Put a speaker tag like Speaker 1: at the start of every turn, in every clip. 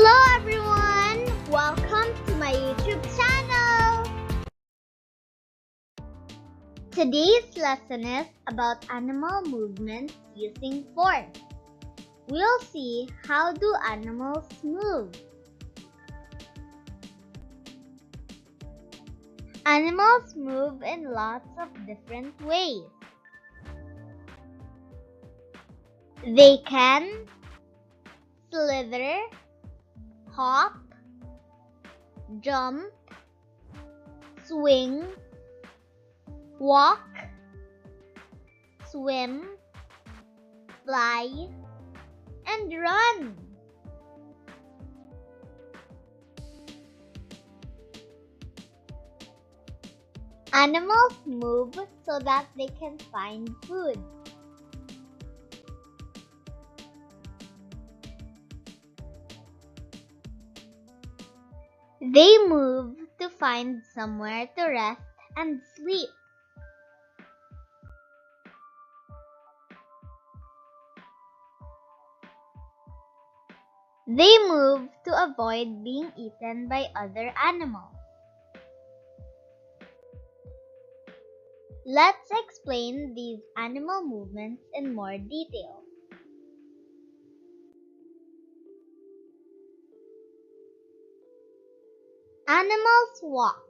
Speaker 1: Hello everyone! Welcome to my YouTube channel! Today's lesson is about animal movements using force. We'll see how do animals move. Animals move in lots of different ways. They can slither, hop, jump, swing, walk, swim, fly, and run. Animals move so that they can find food. They move to find somewhere to rest and sleep. They move to avoid being eaten by other animals. Let's explain these animal movements in more detail. Animals walk.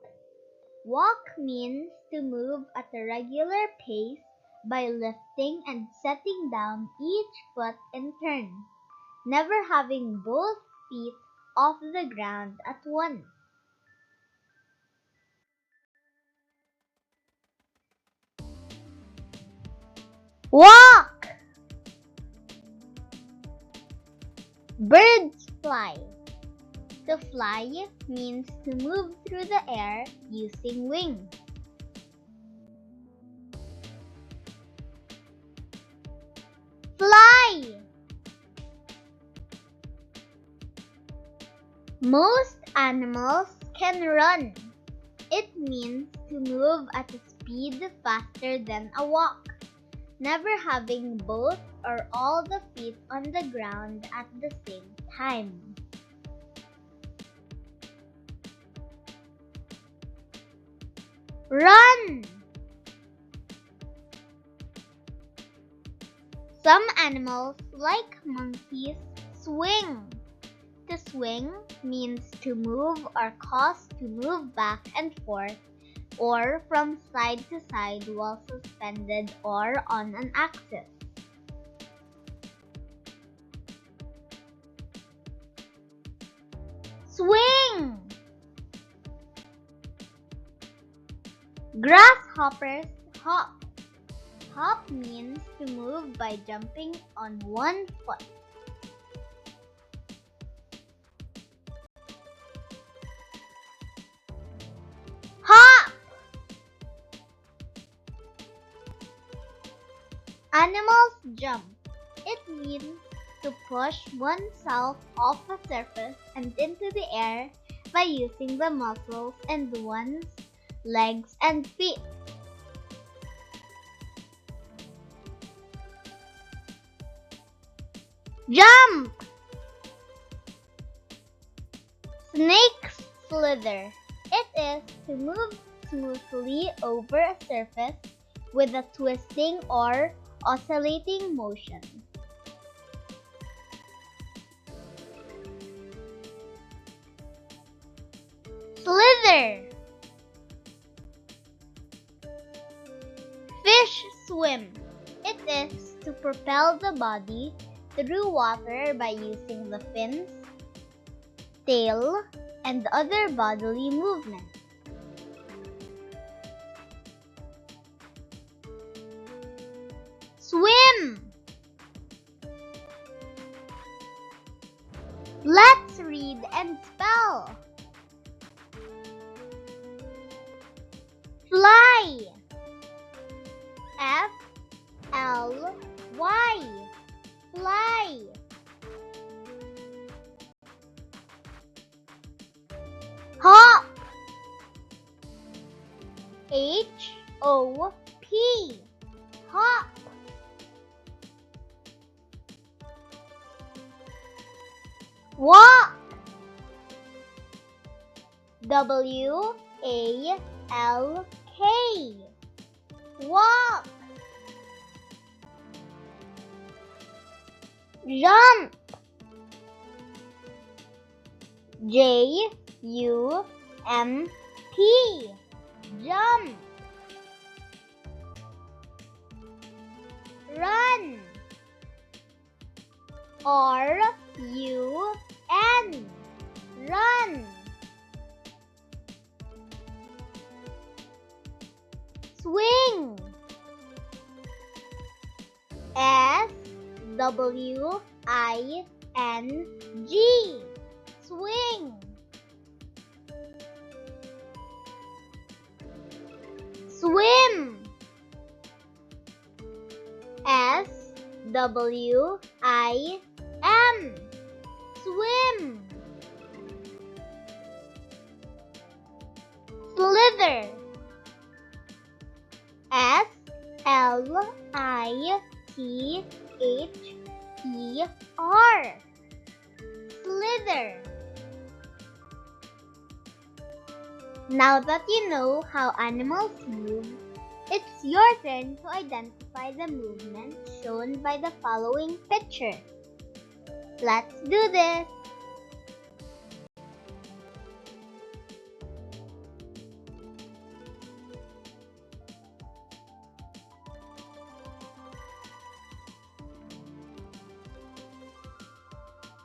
Speaker 1: Walk means to move at a regular pace by lifting and setting down each foot in turn, never having both feet off the ground at once. Walk! Birds fly. To fly means to move through the air using wings. Fly! Most animals can run. It means to move at a speed faster than a walk, never having both or all the feet on the ground at the same time. Run! Some animals, like monkeys, swing. To swing means to move or cause to move back and forth or from side to side while suspended or on an axis. Swing! Grasshoppers hop. Hop means to move by jumping on one foot. Hop! Animals jump. It means to push oneself off a surface and into the air by using the muscles in one's legs and feet. Jump! Snakes slither. It is to move smoothly over a surface with a twisting or oscillating motion. Slither. Fish swim. It is to propel the body through water by using the fins, tail, and other bodily movements. Swim! Let's read and spell. Fly. F-L-Y. Fly. Hop. H-O-P. Hop. Walk. W-A-L-K. Walk. Jump. J-U-M-P. Jump. Run. R-U-N. Run. Swing. S-W-I-N-G. Swing. Swim. S-W-I-M. Swim. Slither. S-L-I-T-H-E-R. Slither. Now that you know how animals move, it's your turn to identify the movement shown by the following picture. Let's do this!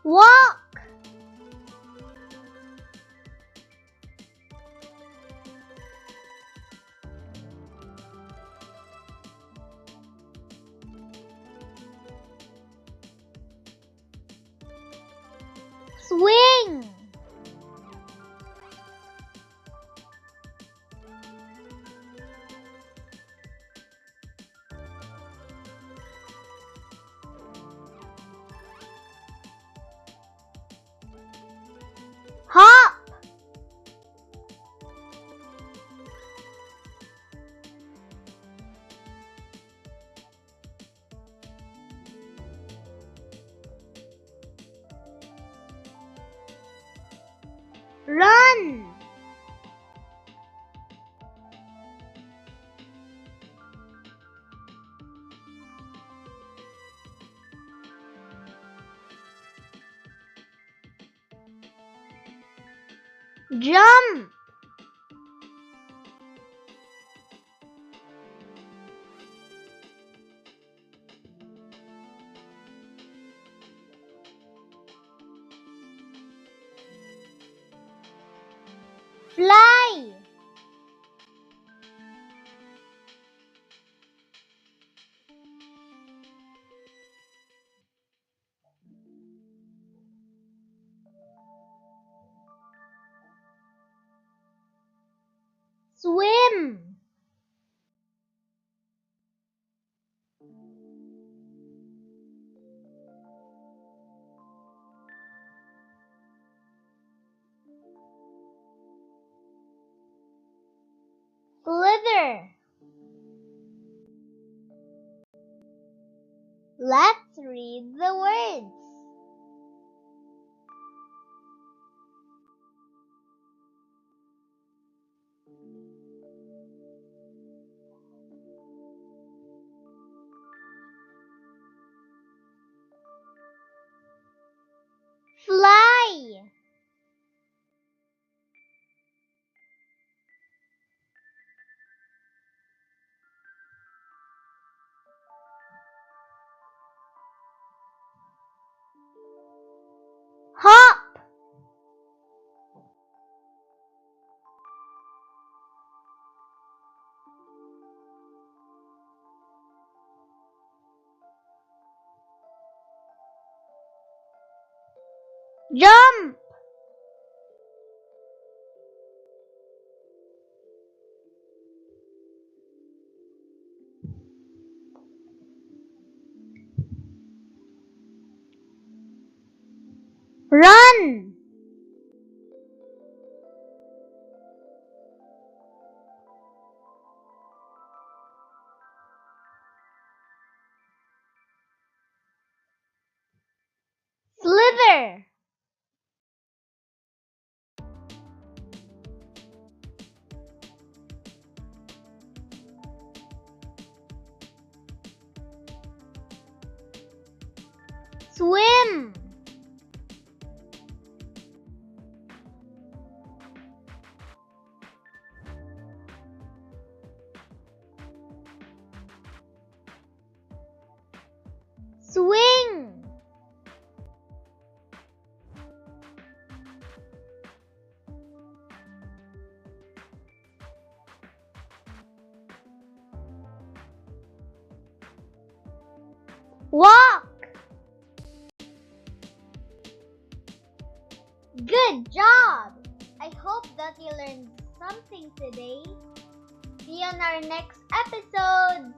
Speaker 1: Walk! Swing! Hop! Run! Jump! Fly! Swim! Slither! Let's read the words. Fly! Hop! Jump! Run! Slither! Swim. Swing. Walk. Good job! I hope that you learned something today. See you on our next episode.